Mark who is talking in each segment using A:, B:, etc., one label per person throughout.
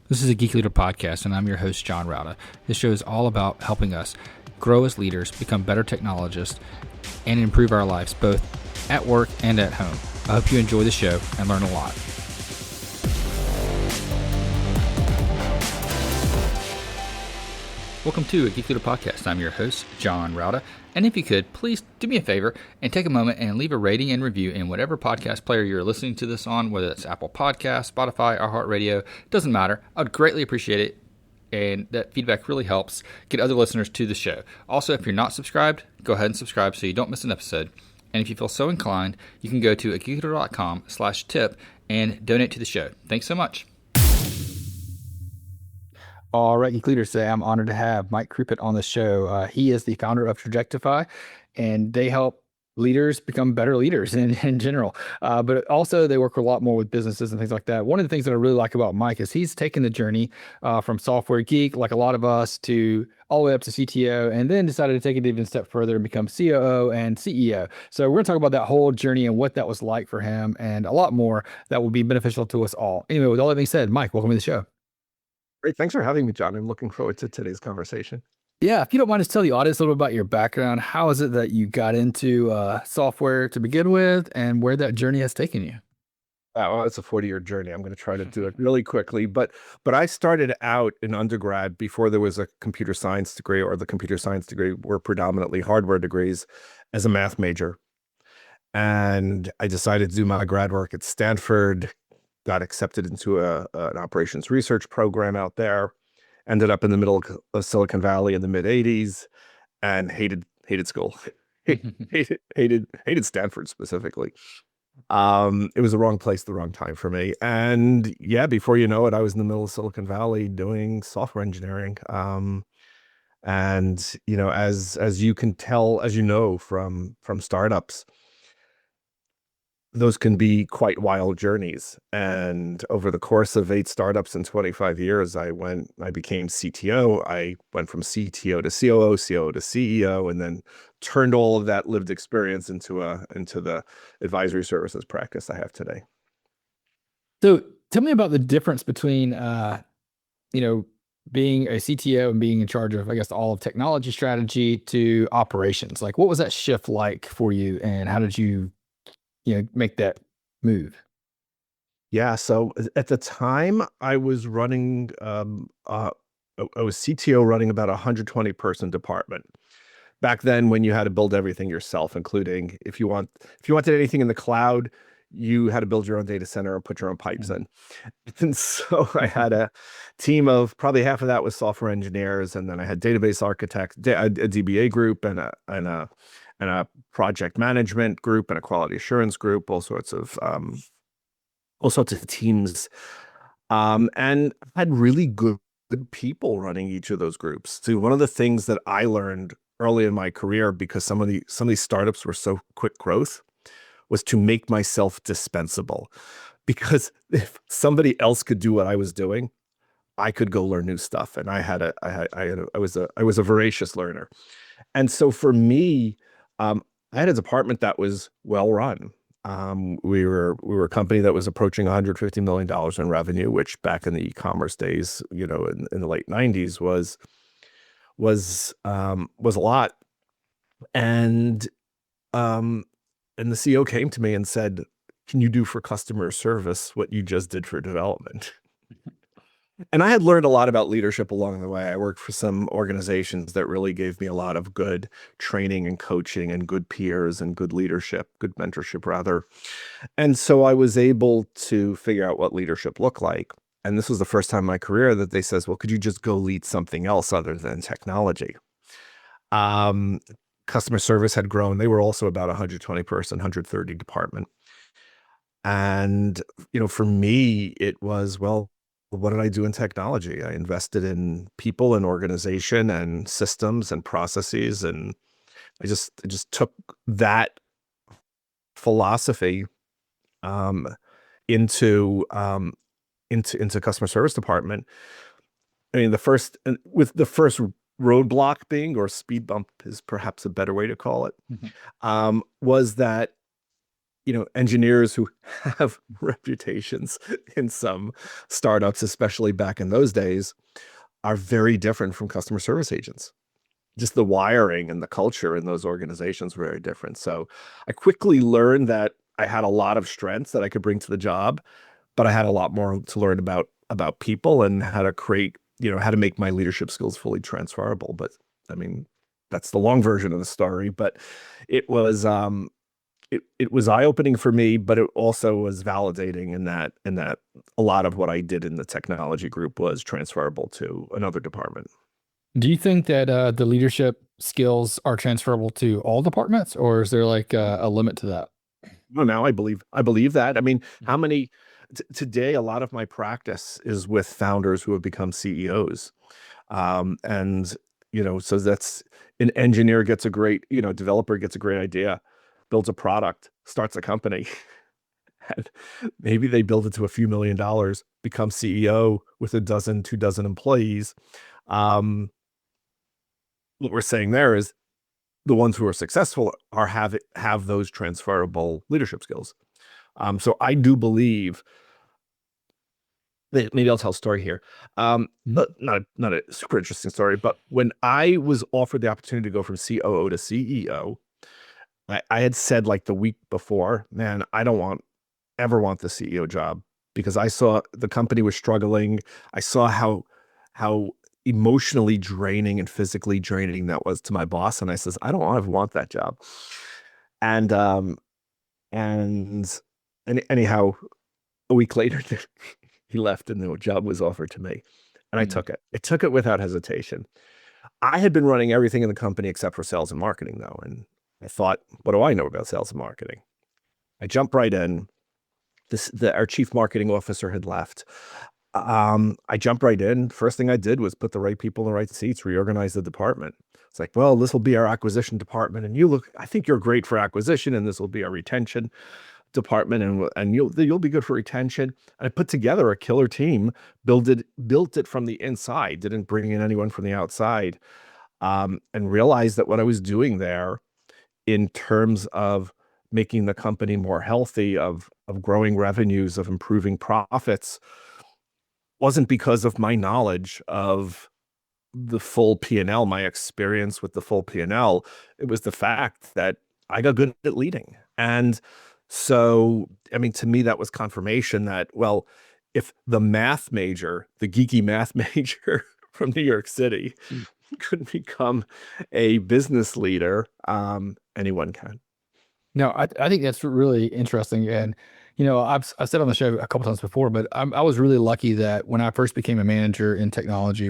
A: This is a Geek Leader podcast, and I'm your host, John Rauda. This show is all about helping us grow as leaders, become better technologists, and improve our lives both at work and at home. I hope you enjoy the show and learn a lot. Welcome to a Geek Leader podcast. I'm your host, John Rauda. And if you could, please do me a favor and take a moment and leave a rating and review in whatever podcast player you're listening to this on, whether it's Apple Podcasts, Spotify, iHeartRadio, doesn't matter. I would greatly appreciate it. And that feedback really helps get other listeners to the show. Also, if you're not subscribed, go ahead and subscribe so you don't miss an episode. And if you feel so inclined, you can go to geekleader.com/tip and donate to the show. Thanks so much. All right, Geek Leaders, today I'm honored to have Mike Krupit on the show. He is the founder of Trajectify, and they help leaders become better leaders in general. But also they work a lot more with businesses and things like that. One of the things that I really like about Mike is he's taken the journey from software geek, like a lot of us, to all the way up to CTO, and then decided to take it even a step further and become COO and CEO. So we're going to talk about that whole journey and what that was like for him and a lot more that will be beneficial to us all. Anyway, with all that being said, Mike, welcome to the show.
B: Great. Thanks for having me, John. I'm looking forward to today's conversation.
A: Yeah, if you don't mind, just tell the audience a little bit about your background. How is it that you got into software to begin with, and where that journey has taken you?
B: Well, it's a 40-year journey. I'm going to try to do it really quickly. But I started out in undergrad before there was a computer science degree, or the computer science degree were predominantly hardware degrees, as a math major. And I decided to do my grad work at Stanford, got accepted into an operations research program out there, ended up in the middle of Silicon Valley in the mid 80s, and hated school. hated Stanford specifically. It was the wrong place, the wrong time for me. And yeah, before you know it, I was in the middle of Silicon Valley doing software engineering. And you know, as you can tell, as you know, from startups, those can be quite wild journeys. And over the course of 8 startups in 25 years, I became CTO. I went from CTO to COO, COO to CEO, and then turned all of that lived experience into the advisory services practice I have today.
A: So tell me about the difference between, being a CTO and being in charge of, I guess, all of technology strategy to operations. Like, what was that shift like for you, and how did you make that move?
B: Yeah. So at the time I was running, I was CTO running about 120 person department. Back then, when you had to build everything yourself, including if you wanted anything in the cloud, you had to build your own data center and put your own pipes in. And so I had a team of probably half of that was software engineers, and then I had database architects, a DBA group, and a project management group, and a quality assurance group, all sorts of teams, and I had really good people running each of those groups. So one of the things that I learned early in my career, because some of these startups were so quick growth, was to make myself dispensable. Because if somebody else could do what I was doing, I could go learn new stuff. And I was a voracious learner. And so for me, I had a department that was well run. We were a company that was approaching $150 million in revenue, which back in the e-commerce days, in the late 90s was a lot. And the CEO came to me and said, "Can you do for customer service what you just did for development?" And I had learned a lot about leadership along the way. I worked for some organizations that really gave me a lot of good training and coaching and good peers and good leadership, good mentorship rather. And so I was able to figure out what leadership looked like. And this was the first time in my career that they says, "Well, could you just go lead something else other than technology?" Customer service had grown. They were also about 120 person, 130 department. And, for me, it was, well, what did I do in technology? I invested in people and organization and systems and processes. And I just took that philosophy into customer service department. I mean, the first roadblock being, or speed bump is perhaps a better way to call it, was that engineers who have reputations in some startups, especially back in those days, are very different from customer service agents. Just the wiring and the culture in those organizations were very different. So I quickly learned that I had a lot of strengths that I could bring to the job, but I had a lot more to learn about people and how to create, how to make my leadership skills fully transferable. But I mean, that's the long version of the story. But it was it was eye-opening for me, but it also was validating in that a lot of what I did in the technology group was transferable to another department.
A: Do you think that the leadership skills are transferable to all departments, or is there like a limit to that?
B: Well, now I believe that. I mean, how many today a lot of my practice is with founders who have become CEOs. And so that's an engineer gets a great, developer gets a great idea, builds a product, starts a company, and maybe they build it to a few $1 million, become CEO with a dozen, 2 dozen employees. Um, what we're saying there is the ones who are successful have those transferable leadership skills. So I do believe maybe I'll tell a story here.
A: Mhm.
B: But not a super interesting story, but when I was offered the opportunity to go from COO to CEO, I had said like the week before, man, I don't ever want the CEO job because I saw the company was struggling. I saw how emotionally draining and physically draining that was to my boss, and I says, I don't ever want that job. And and anyhow, a week later, he left and the job was offered to me. And I
A: Mm.
B: took it. I took it without hesitation. I had been running everything in the company except for sales and marketing, though. And I thought, what do I know about sales and marketing? I jumped right in. Our chief marketing officer had left. I jumped right in. First thing I did was put the right people in the right seats, reorganize the department. It's like, well, this will be our acquisition department. And I think you're great for acquisition, and this will be our retention department, and you'll be good for retention. And I put together a killer team, built it from the inside, didn't bring in anyone from the outside, and realized that what I was doing there in terms of making the company more healthy, of growing revenues, of improving profits, wasn't because of my knowledge of the full P&L, my experience with the full P&L. It was the fact that I got good at leading. And so, I mean, to me, that was confirmation that, well, if the math major, the geeky math major from New York City could become a business leader, anyone can.
A: No, I think that's really interesting. And, I've said on the show a couple times before, but I was really lucky that when I first became a manager in technology,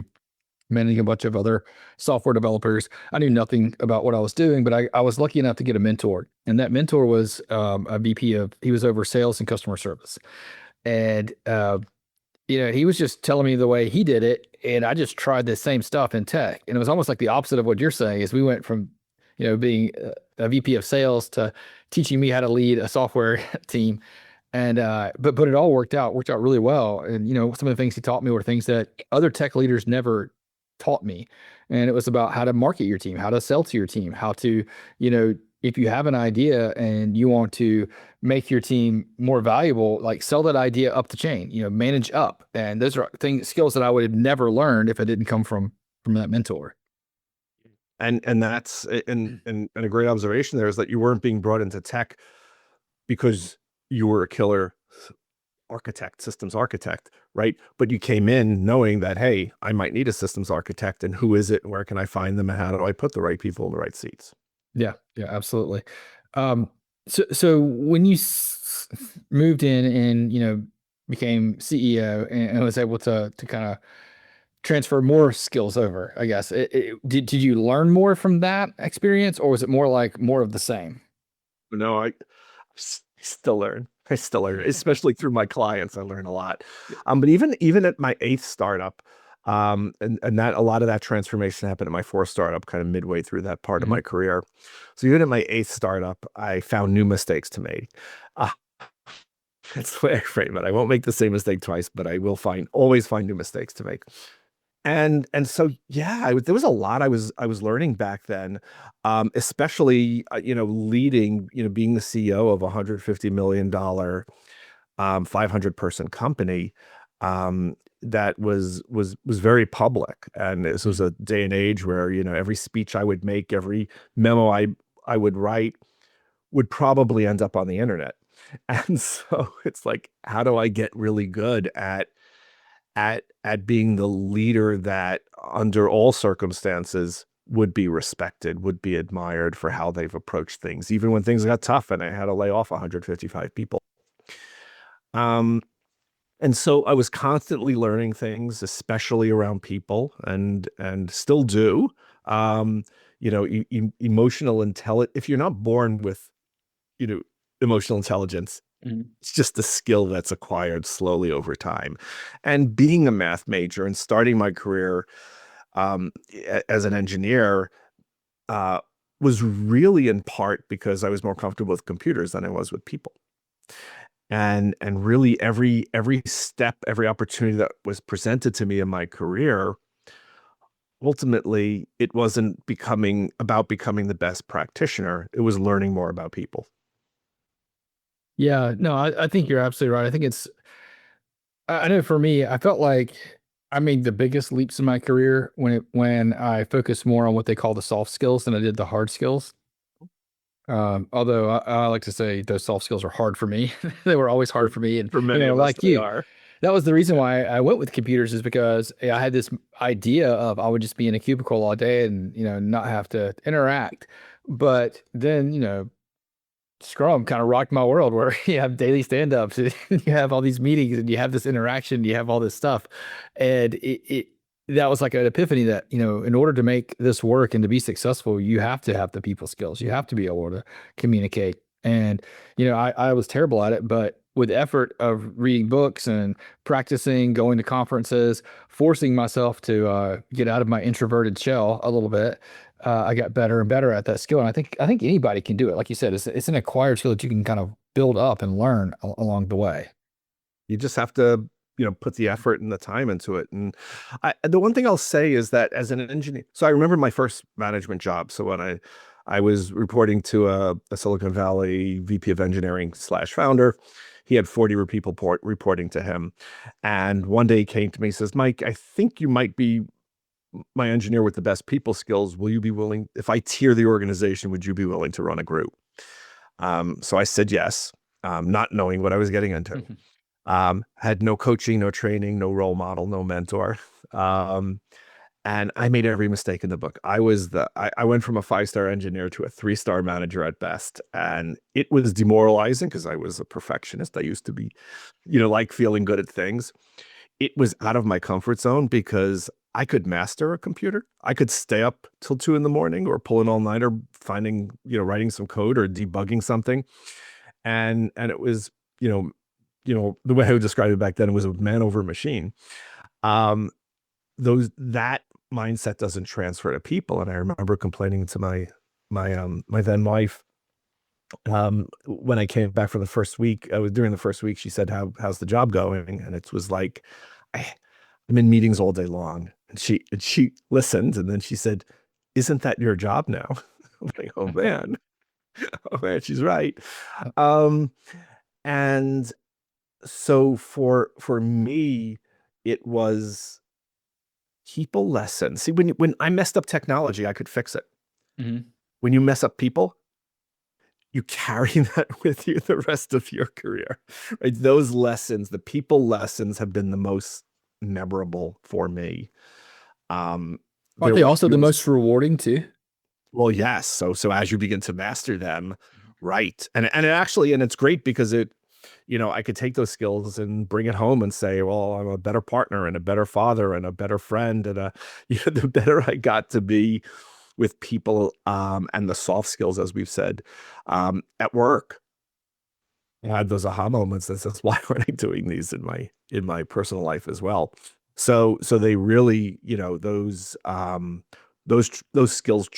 A: managing a bunch of other software developers, I knew nothing about what I was doing, but I was lucky enough to get a mentor. And that mentor was a VP he was over sales and customer service. And he was just telling me the way he did it, and I just tried the same stuff in tech, and it was almost like the opposite of what you're saying. Is we went from, being a VP of sales to teaching me how to lead a software team, and but it all worked out really well. And some of the things he taught me were things that other tech leaders never taught me, and it was about how to market your team, how to sell to your team, how to, if you have an idea and you want to make your team more valuable, like sell that idea up the chain, manage up. And those are skills that I would have never learned if it didn't come from that mentor.
B: And that's and a great observation there is that you weren't being brought into tech because you were a killer architect, systems architect, right? But you came in knowing that, hey, I might need a systems architect, and who is it, and where can I find them, and how do I put the right people in the right seats?
A: Yeah, yeah, absolutely. Um, so when you moved in and became CEO and was able to kind of transfer more skills over, I guess. Did you learn more from that experience, or was it more like more of the same?
B: No, still learn. I still learn, especially through my clients. I learn a lot. But even at my eighth startup, and that a lot of that transformation happened at my fourth startup, kind of midway through that part of
A: Mhm.
B: my career. So even at my eighth startup, I found new mistakes to make. Uh, that's the way I frame it. I won't make the same mistake twice, but I will always find new mistakes to make. And so yeah, there was a lot I was learning back then, especially leading, being the CEO of a $150 million 500-person company, that was very public. And this was
A: Mhm.
B: a day and age where, every speech I would make, every memo I would write would probably end up on the internet. And so it's like, how do I get really good at being the leader that under all circumstances would be respected, would be admired for how they've approached things, even when things got tough and I had to lay off 155 people. Um, and so I was constantly learning things, especially around people, and still do. Um, Emotional intelligence. If you're not born with, you know, emotional intelligence,
A: Mhm.
B: it's just a skill that's acquired slowly over time. And being a math major and starting my career, as an engineer, uh, was really in part because I was more comfortable with computers than I was with people. And really every step, every opportunity that was presented to me in my career, ultimately it wasn't becoming the best practitioner. It was learning more about people.
A: Yeah, no, I think you're absolutely right. I think I know for me, I felt like I made the biggest leaps in my career when I focused more on what they call the soft skills than I did the hard skills. Although I like to say those soft skills are hard for me. They were always hard
B: For,
A: for me. And,
B: for many of us,
A: like
B: they
A: you,
B: are.
A: that was the reason why I went with computers is because I had this idea of I would just be in a cubicle all day and, not have to interact. But then, Scrum kind of rocked my world where you have daily stand-ups, and you have all these meetings, and you have this interaction, you have all this stuff. And that was like an epiphany that, in order to make this work and to be successful, you have to have the people skills. You have to be able to communicate. And, I was terrible at it, but with effort of reading books and practicing, going to conferences, forcing myself to get out of my introverted shell a little bit, I got better and better at that skill. And I think anybody can do it. Like you said, it's an acquired skill that you can kind of build up and learn along the way.
B: You just have to, put the effort and the time into it. And the one thing I'll say is that as an engineer, so I remember my first management job. So when I was reporting to a Silicon Valley VP of engineering slash founder, he had 40 people reporting to him. And one day he came to me, and says, Mike, I think you might be my engineer with the best people skills. Will you be willing, if I tier the organization, would you be willing to run a group? So I said yes, not knowing what I was getting into. Had no coaching, no training, no role model, no mentor. Um, and I made every mistake in the book. I went from a 5-star engineer to a 3-star manager at best. And it was demoralizing because I was a perfectionist. I used to be, like feeling good at things. It was out of my comfort zone because I could master a computer. I could stay up till 2 in the morning or pull an all-nighter, finding, writing some code or debugging something. And it was, you know, the way I would describe it back then, it was a man over machine. Um, that mindset doesn't transfer to people. And I remember complaining to my then wife, when I came back for the first week. I was during the first week. She said, how's the job going? And it was like, I, I'm in meetings all day long. And she listened, and then she said, "Isn't that your job now?" I'm like, "Oh man, oh man, she's right." Um, and so for me, it was people lessons. See, when I messed up technology, I could fix it.
A: Mhm.
B: When you mess up people, you carry that with you the rest of your career, right? Those lessons, the people lessons, have been the most memorable for me.
A: Aren't
B: There
A: they
B: were
A: also the most rewarding too?
B: Well, yes. So as you begin to master them, right. And it actually, and it's great because I could take those skills and bring it home and say, well, I'm a better partner and a better father and a better friend. And the better I got to be with people, and the soft skills, as we've said, at work. I had those aha moments that says, why aren't I doing these in my personal life as well? So they really, those skills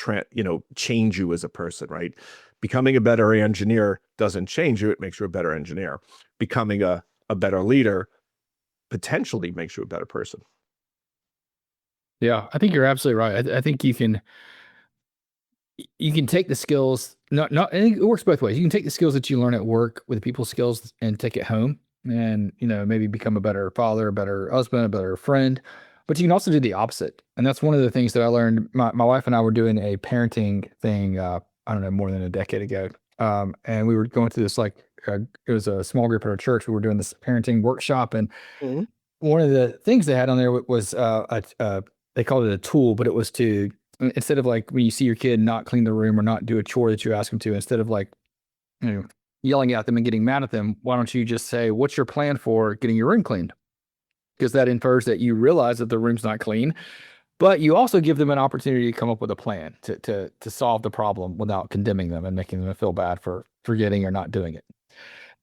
B: change you as a person, right? Becoming a better engineer doesn't change you, it makes you a better engineer. Becoming a better leader potentially makes you a better person.
A: Yeah, I think you're absolutely right. I think you can take the skills, not I think it works both ways. You can take the skills that you learn at work with people skills and take it home and, maybe become a better father, a better husband, a better friend. But you can also do the opposite. And that's one of the things that I learned. My wife and I were doing a parenting thing, I don't know, more than a decade ago. And we were going through this it was a small group at our church. We were doing this parenting workshop, and
B: Mhm.
A: one of the things they had on there was they called it a tool, but it was to, instead of like when you see your kid not clean the room or not do a chore that you ask them to, instead of like, you know, yelling at them and getting mad at them, why don't you just say, what's your plan for getting your room cleaned? Because that infers that you realize that the room's not clean, but you also give them an opportunity to come up with a plan to solve the problem without condemning them and making them feel bad for forgetting or not doing it.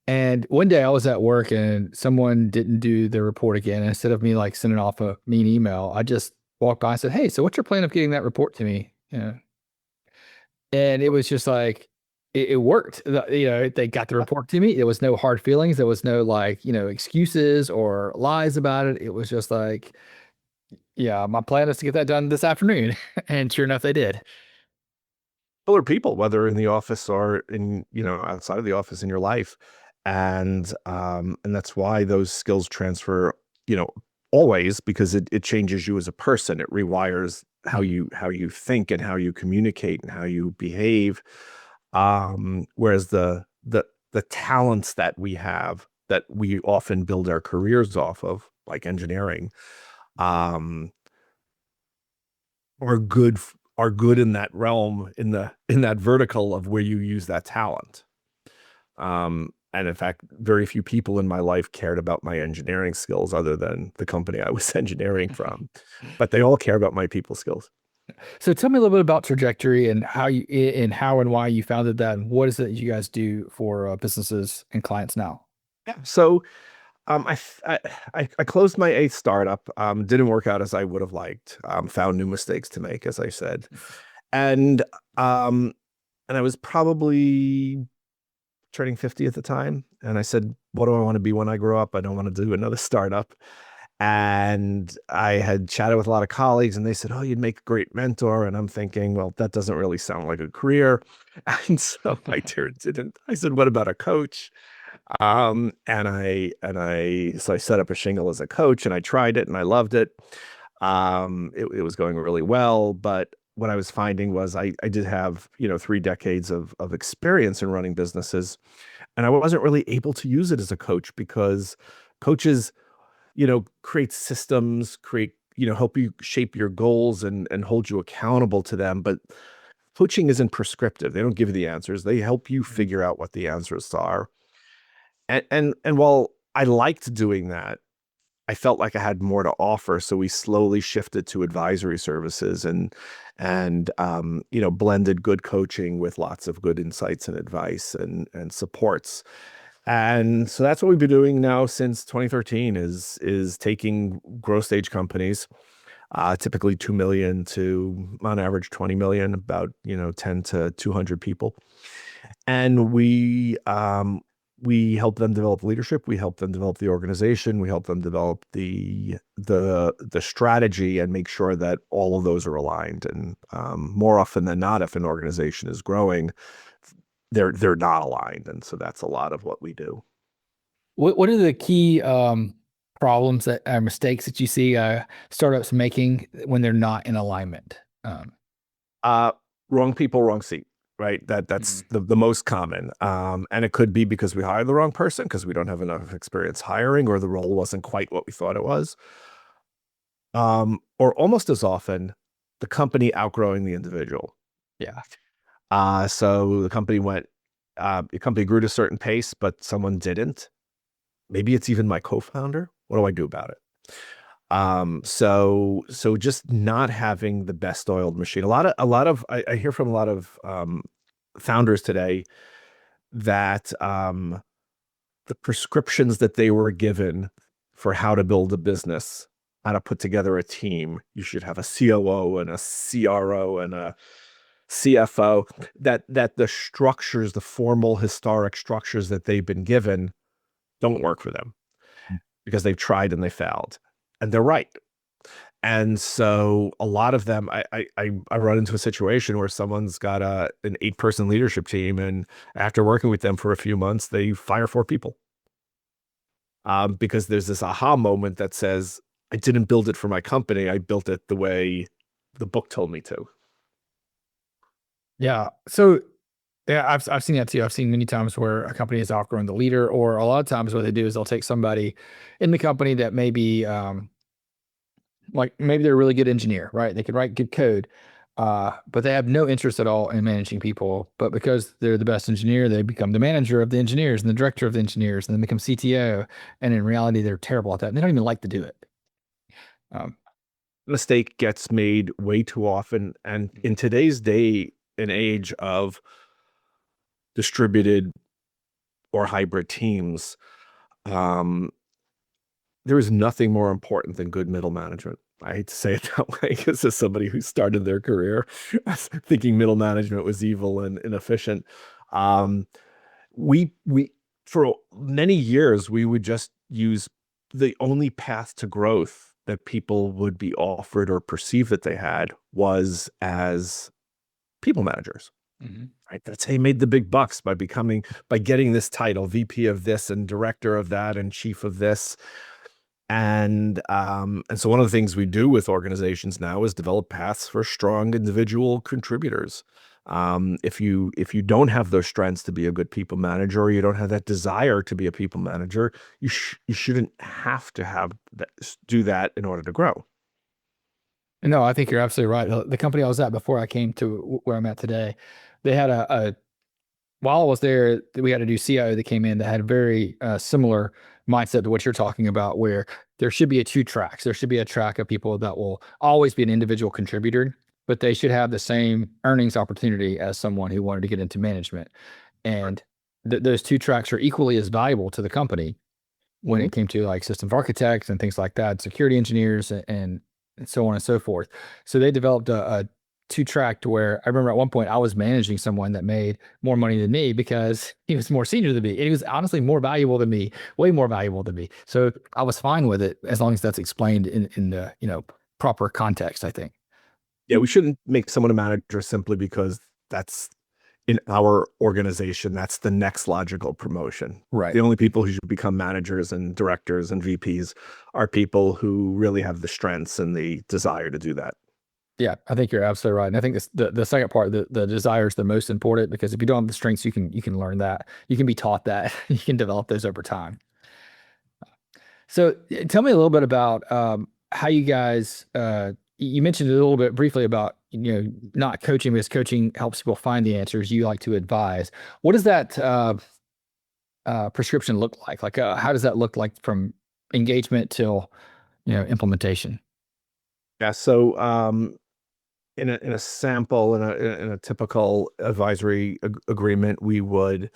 A: And one day I was at work and someone didn't do the report again. And instead of me like sending off a mean email, I just walked by and said, "Hey, so what's your plan of getting that report to me?" And it was just like it worked. They got the report to me. There was no hard feelings. There was no like, excuses or lies about it. It was just like, yeah, my plan is to get that done this afternoon. And sure enough, they did.
B: Other people, whether in the office or in, outside of the office in your life. And that's why those skills transfer, you know, always, because it changes you as a person. It rewires
A: Mhm.
B: how you think and how you communicate and how you behave. Whereas the talents that we have that we often build our careers off of, like engineering, um, are good in that realm, in that vertical of where you use that talent. And in fact, very few people in my life cared about my engineering skills other than the company I was engineering from, but they all care about my people skills.
A: So tell me a little bit about Trajectory and how and why you founded that, and what is it you guys do for businesses and clients now?
B: Yeah. So I, f- I closed my eighth startup. Didn't work out as I would have liked. Found new mistakes to make, as I said, and um, and I was probably turning 50 at the time. And I said, what do I want to be when I grow up? I don't want to do another startup. And I had chatted with a lot of colleagues and they said, oh, you'd make a great mentor. And I'm thinking, well, that doesn't really sound like a career. And so I didn't. I said, what about a coach? So I set up a shingle as a coach and I tried it and I loved it. It was going really well, but what I was finding was I did have, 3 decades of experience in running businesses, and I wasn't really able to use it as a coach because coaches, create systems, help you shape your goals and hold you accountable to them. But coaching isn't prescriptive. They don't give you the answers. They help you
A: Mhm.
B: figure out what the answers are. And while I liked doing that, I felt like I had more to offer. So we slowly shifted to advisory services and blended good coaching with lots of good insights and advice and supports. And so that's what we've been doing now since 2013 is taking growth stage companies, typically 2 million to on average 20 million, about 10 to 200 people. And we help them develop leadership. We help them develop the organization. We help them develop the strategy and make sure that all of those are aligned. And more often than not, if an organization is growing, they're not aligned. And so that's a lot of what we do.
A: What are the key problems that are mistakes that you see startups making when they're not in alignment?
B: Uh, Wrong people, wrong seat. Right. That's
A: Mhm.
B: the most common. And it could be because we hired the wrong person because we don't have enough experience hiring, or the role wasn't quite what we thought it was. Or almost as often, the company outgrowing the individual.
A: Yeah.
B: So the company grew at a certain pace, but someone didn't. Maybe it's even my co-founder. What do I do about it? So just not having the best oiled machine. I hear from a lot of founders today that the prescriptions that they were given for how to build a business, how to put together a team. You should have a COO and a CRO and a CFO. That the structures, the formal historic structures that they've been given, don't work for them because they've tried and they failed. And they're right. And so a lot of them, I run into a situation where someone's got an 8-person leadership team, and after working with them for a few months, they fire 4 people, because there's this aha moment that says, I didn't build it for my company. I built it the way the book told me to.
A: Yeah. So yeah, I've seen that too. I've seen many times where a company is outgrowing the leader, or a lot of times what they do is they'll take somebody in the company that maybe like maybe they're a really good engineer, right? They can write good code, but they have no interest at all in managing people. But because they're the best engineer, they become the manager of the engineers and the director of the engineers, and then become CTO. And in reality, they're terrible at that. And they don't even like to do it. Um,
B: Mistake gets made way too often. And in today's day and age of distributed or hybrid teams, um, there is nothing more important than good middle management. I hate to say it that way, because as somebody who started their career thinking middle management was evil and inefficient, um, we for many years we would just use the only path to growth that people would be offered or perceive that they had was as people managers.
A: mhm.
B: Right. That's how you made the big bucks, by getting this title, VP of this and director of that and chief of this. And so one of the things we do with organizations now is develop paths for strong individual contributors. If you don't have those strengths to be a good people manager, or you don't have that desire to be a people manager, you shouldn't have to do that in order to grow.
A: No, I think you're absolutely right. The company I was at before I came to where I'm at today, they had a while I was there, we had a new CIO that came in that had a very similar mindset to what you're talking about, where there should be a two tracks. There should be a track of people that will always be an individual contributor, but they should have the same earnings opportunity as someone who wanted to get into management. And those two tracks are equally as valuable to the company when
B: Mhm.
A: it came to like systems architects and things like that, security engineers and so on and so forth. So they developed a two track to where I remember at one point I was managing someone that made more money than me because he was more senior than me. And he was honestly more valuable than me, way more valuable than me. So I was fine with it as long as that's explained in the, proper context, I think.
B: Yeah, we shouldn't make someone a manager simply because that's in our organization, that's the next logical promotion.
A: Right.
B: The only people who should become managers and directors and VPs are people who really have the strengths and the desire to do that.
A: Yeah, I think you're absolutely right. And I think this the second part, the desire is the most important because if you don't have the strengths, you can learn that. You can be taught that. You can develop those over time. So tell me a little bit about how you guys you mentioned a little bit briefly about not coaching because coaching helps people find the answers. You like to advise. What does that prescription look like? Like how does that look like from engagement till implementation?
B: Yeah. So in a sample in a typical advisory agreement, we would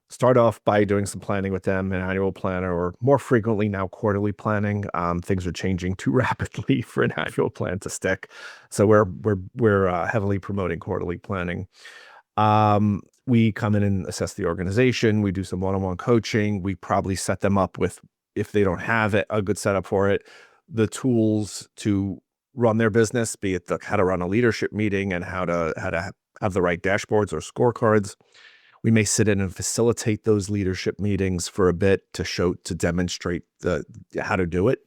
B: start off by doing some planning with them, an annual planner, or more frequently now quarterly planning. Things are changing too rapidly for an annual plan to stick, so we're heavily promoting quarterly planning. We come in and assess the organization. We do some one-on-one coaching. We probably set them up with, if they don't have a good setup for it, the tools to run their business, be it how to run a leadership meeting and how to have the right dashboards or scorecards. We may sit in and facilitate those leadership meetings for a bit to demonstrate how to do it.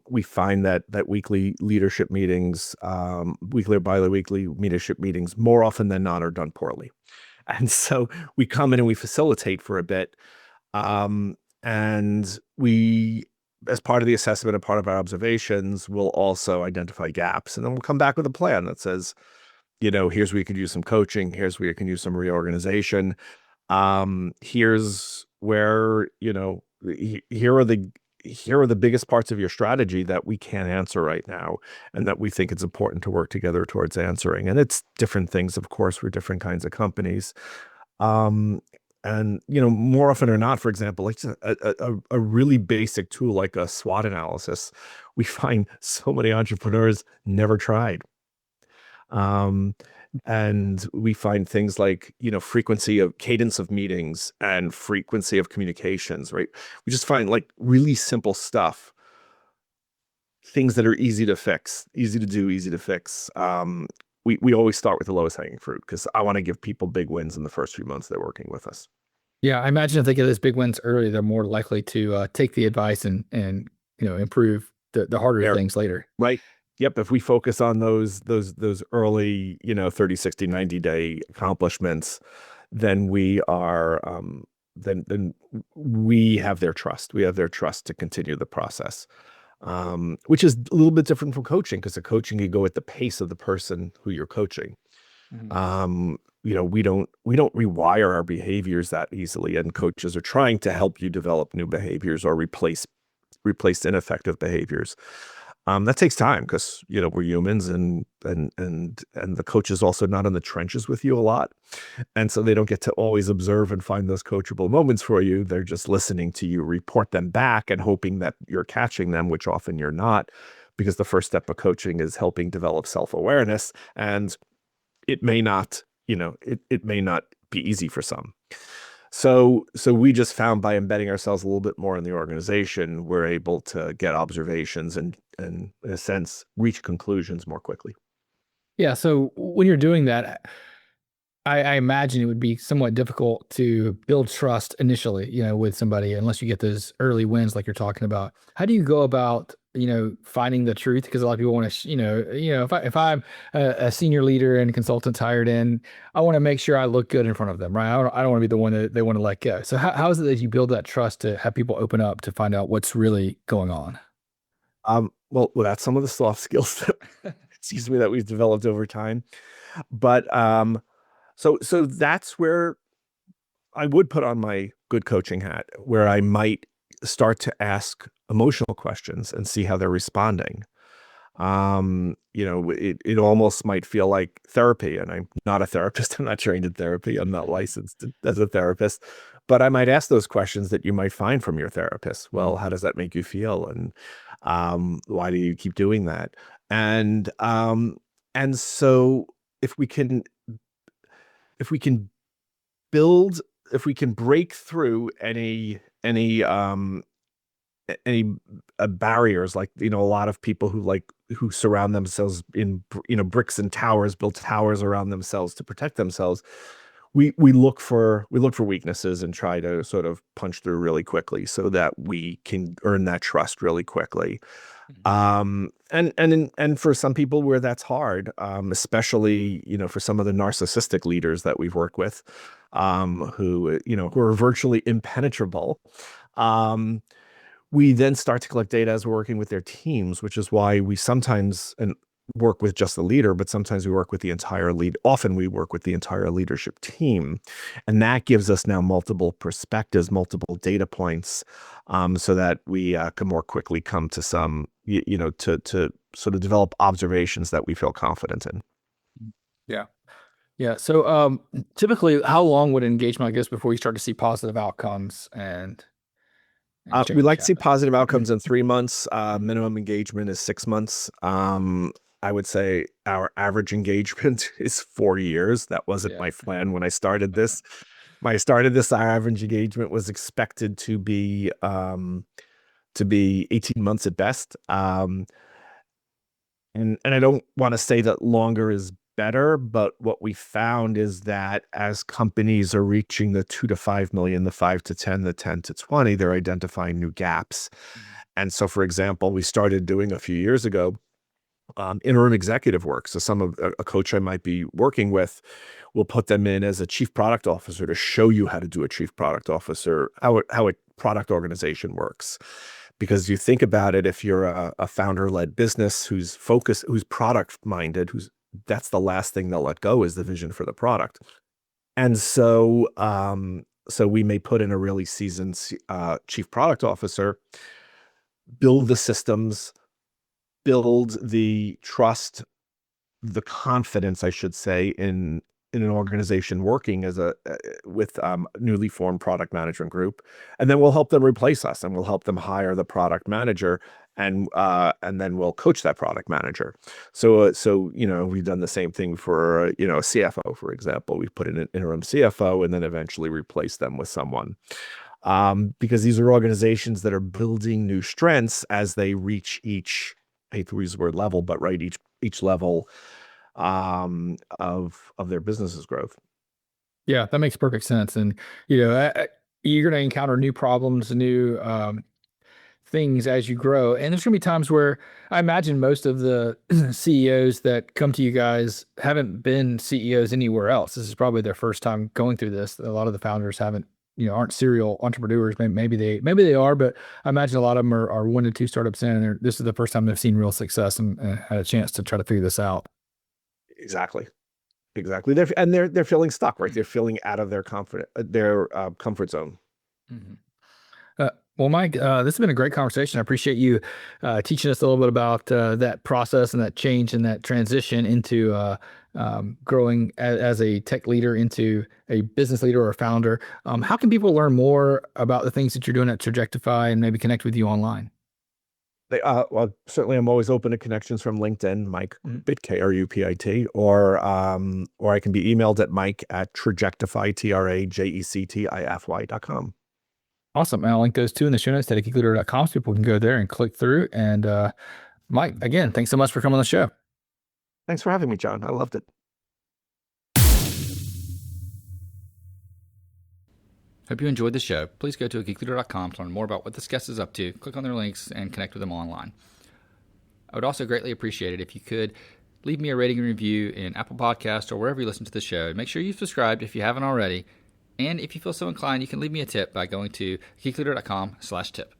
B: We find that weekly leadership meetings, weekly or bi-weekly leadership meetings, more often than not, are done poorly. And so we come in and we facilitate for a bit. And we, as part of the assessment and part of our observations, will also identify gaps. And then we'll come back with a plan that says, here's where you could use some coaching. Here's where you can use some reorganization. Here's where, here are the biggest parts of your strategy that we can't answer right now, and that we think it's important to work together towards answering. And it's different things, of course, for different kinds of companies. Um, and more often or not, for example, like a really basic tool like a SWOT analysis, we find so many entrepreneurs never tried. Um, and we find things like, frequency of cadence of meetings and frequency of communications, right? We just find like really simple stuff things that are easy to fix, easy to do, easy to fix. We always start with the lowest hanging fruit because I want to give people big wins in the first few months they're working with us.
A: Yeah, I imagine if they get those big wins early, they're more likely to take the advice and improve the harder
B: There,
A: things later.
B: right? Yep. If we focus on those early, 30, 60, 90-day accomplishments, then we are then we have their trust. We have their trust to continue the process. Which is a little bit different from coaching because the coaching you go at the pace of the person who you're coaching.
A: Mhm.
B: We don't rewire our behaviors that easily, and coaches are trying to help you develop new behaviors or replace ineffective behaviors. That takes time because we're humans, and the coach is also not in the trenches with you a lot, and so they don't get to always observe and find those coachable moments for you. They're just listening to you report them back and hoping that you're catching them, which often you're not, because the first step of coaching is helping develop self-awareness, and it may not, it may not be easy for some. So we just found by embedding ourselves a little bit more in the organization, we're able to get observations and in a sense, reach conclusions more quickly.
A: Yeah, so when you're doing that, I imagine it would be somewhat difficult to build trust initially, with somebody unless you get those early wins like you're talking about. How do you go about, finding the truth? Because a lot of people want to, if I'm a senior leader and consultants hired in, I want to make sure I look good in front of them, right? I don't want to be the one that they want to let go. So how is it that you build that trust to have people open up to find out what's really going on?
B: Well, that's some of the soft skills that excuse me that we've developed over time. But so that's where I would put on my good coaching hat, where I might start to ask emotional questions and see how they're responding. It almost might feel like therapy, and I'm not a therapist. I'm not trained in therapy. I'm not licensed as a therapist, but I might ask those questions that you might find from your therapist. Well, how does that make you feel? And why do you keep doing that? And so if we can if we can build if we can break through any barriers, like a lot of people who surround themselves in bricks and towers, build towers around themselves to protect themselves. We look for weaknesses and try to sort of punch through really quickly so that we can earn that trust really quickly. And for some people where that's hard, especially for some of the narcissistic leaders that we've worked with, who are virtually impenetrable. We then start to collect data as we're working with their teams, which is why we sometimes work with just the leader, but sometimes we work with the entire lead. Often we work with the entire leadership team. And that gives us now multiple perspectives, multiple data points, so that we can more quickly come to some, to sort of develop observations that we feel confident in.
A: Yeah. Yeah. So typically how long would engagement like this before you start to see positive outcomes and
B: We
A: change
B: like to see
A: happen?
B: positive outcomes in 3 months. Minimum engagement is 6 months. I would say our average engagement is 4 years. That wasn't
A: Yeah.
B: my plan when I started this. Our average engagement was expected to be 18 months at best. And I don't want to say that longer is better, but what we found is that as companies are reaching the 2 to 5 million, the 5 to 10, the 10 to 20, they're identifying new gaps. And so, for example, we started doing a few years ago interim executive work. So some of a coach I might be working with will put them in as a chief product officer to show you how to do a chief product officer, how a product organization works. Because you think about it, if you're a founder-led business who's focused, who's product-minded, that's the last thing they'll let go is the vision for the product. And so we may put in a really seasoned chief product officer, build the systems, build the trust, the confidence, I should say, in an organization working as a with newly formed product management group, and then we'll help them replace us, and we'll help them hire the product manager, and then we'll coach that product manager. So we've done the same thing for a CFO, for example. We put in an interim CFO and then eventually replace them with someone. Because these are organizations that are building new strengths as they reach each hate to use the word level, but right, each level of their business's growth.
A: Yeah, that makes perfect sense. And you're going to encounter new problems, new things as you grow. And there's going to be times where I imagine most of the CEOs that come to you guys haven't been CEOs anywhere else. This is probably their first time going through this. A lot of the founders haven't, aren't serial entrepreneurs. Maybe they are, but I imagine a lot of them are 1 to 2 startups in, and this is the first time they've seen real success and had a chance to try to figure this out.
B: Exactly. They're feeling stuck, right? They're feeling out of their comfort zone.
A: Mm-hmm. Well, Mike, this has been a great conversation. I appreciate you teaching us a little bit about that process and that change and that transition into growing as a tech leader into a business leader or a founder. How can people learn more about the things that you're doing at Trajectify and maybe connect with you online?
B: Well, certainly I'm always open to connections from LinkedIn, Mike Krupit, Krupit, or I can be emailed at mike@trajectify, trajectify.com.
A: Awesome. And I'll link those two in the show notes at geekleader.com so people can go there and click through. And Mike, again, thanks so much for coming on the show.
B: Thanks for having me, John. I loved it.
A: Hope you enjoyed the show. Please go to geekleader.com to learn more about what this guest is up to, click on their links, and connect with them online. I would also greatly appreciate it if you could leave me a rating and review in Apple Podcasts or wherever you listen to the show. Make sure you've subscribed if you haven't already. And if you feel so inclined, you can leave me a tip by going to geekleader.com/tip.